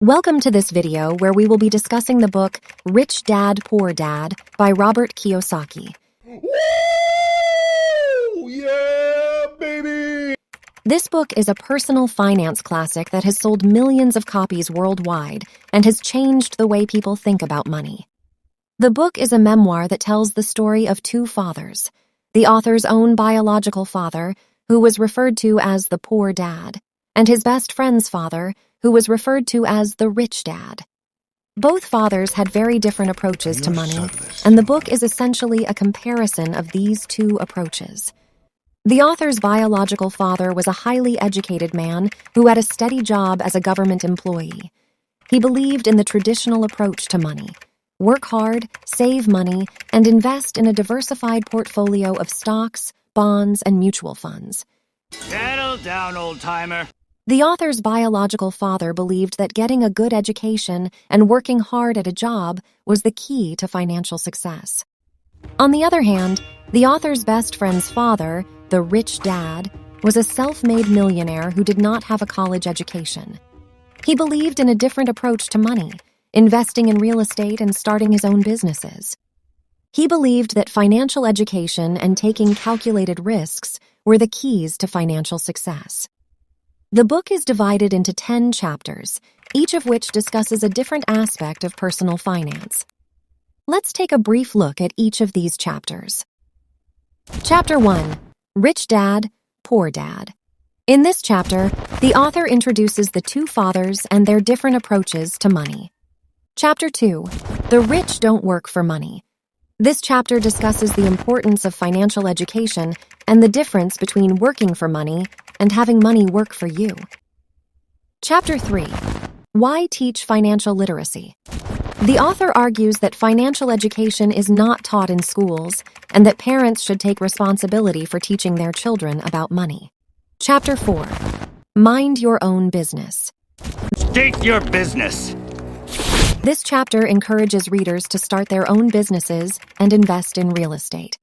Welcome to this video where we will be discussing the book Rich Dad, Poor Dad by Robert Kiyosaki. Woo! Yeah, baby! This book is a personal finance classic that has sold millions of copies worldwide and has changed the way people think about money. The book is a memoir that tells the story of two fathers, the author's own biological father, who was referred to as the poor dad, and his best friend's father, who was referred to as the rich dad. Both fathers had very different approaches to money, and the book is essentially a comparison of these two approaches. The author's biological father was a highly educated man who had a steady job as a government employee. He believed in the traditional approach to money: work hard, save money, and invest in a diversified portfolio of stocks, bonds, and mutual funds. Settle down, old-timer. The author's biological father believed that getting a good education and working hard at a job was the key to financial success. On the other hand, the author's best friend's father, the rich dad, was a self-made millionaire who did not have a college education. He believed in a different approach to money, investing in real estate and starting his own businesses. He believed that financial education and taking calculated risks were the keys to financial success. The book is divided into 10 chapters, each of which discusses a different aspect of personal finance. Let's take a brief look at each of these chapters. Chapter 1. Rich Dad, Poor Dad. In this chapter, the author introduces the two fathers and their different approaches to money. Chapter 2. The rich don't work for money. This chapter discusses the importance of financial education and the difference between working for money and having money work for you. Chapter 3. Why teach financial literacy? The author argues that financial education is not taught in schools and that parents should take responsibility for teaching their children about money. Chapter 4. Mind your own business. State your business. This chapter encourages readers to start their own businesses and invest in real estate.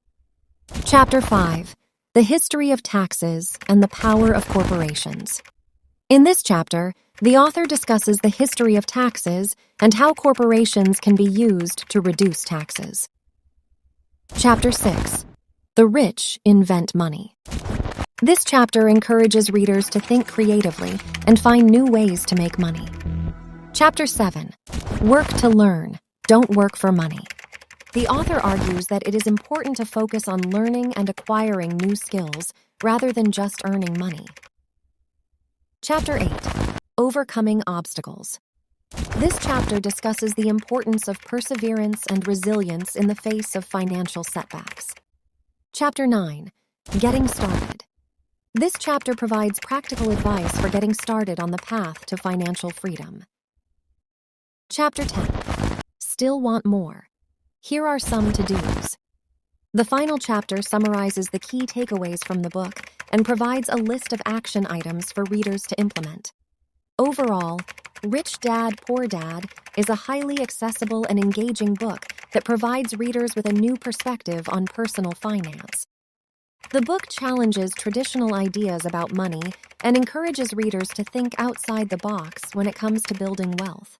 Chapter 5. The history of taxes and the power of corporations. In this chapter, the author discusses the history of taxes and how corporations can be used to reduce taxes. Chapter 6. The rich invent money. This chapter encourages readers to think creatively and find new ways to make money. Chapter 7. Work to learn, don't work for money. The author argues that it is important to focus on learning and acquiring new skills rather than just earning money. Chapter 8. Overcoming obstacles. This chapter discusses the importance of perseverance and resilience in the face of financial setbacks. Chapter 9. Getting started. This chapter provides practical advice for getting started on the path to financial freedom. Chapter 10. Still want more? Here are some to-dos. The final chapter summarizes the key takeaways from the book and provides a list of action items for readers to implement. Overall, Rich Dad, Poor Dad is a highly accessible and engaging book that provides readers with a new perspective on personal finance. The book challenges traditional ideas about money and encourages readers to think outside the box when it comes to building wealth.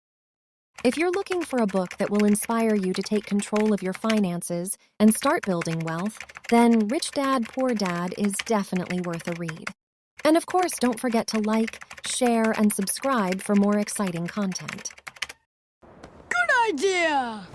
If you're looking for a book that will inspire you to take control of your finances and start building wealth, then Rich Dad, Poor Dad is definitely worth a read. And of course, don't forget to like, share, and subscribe for more exciting content. Good idea!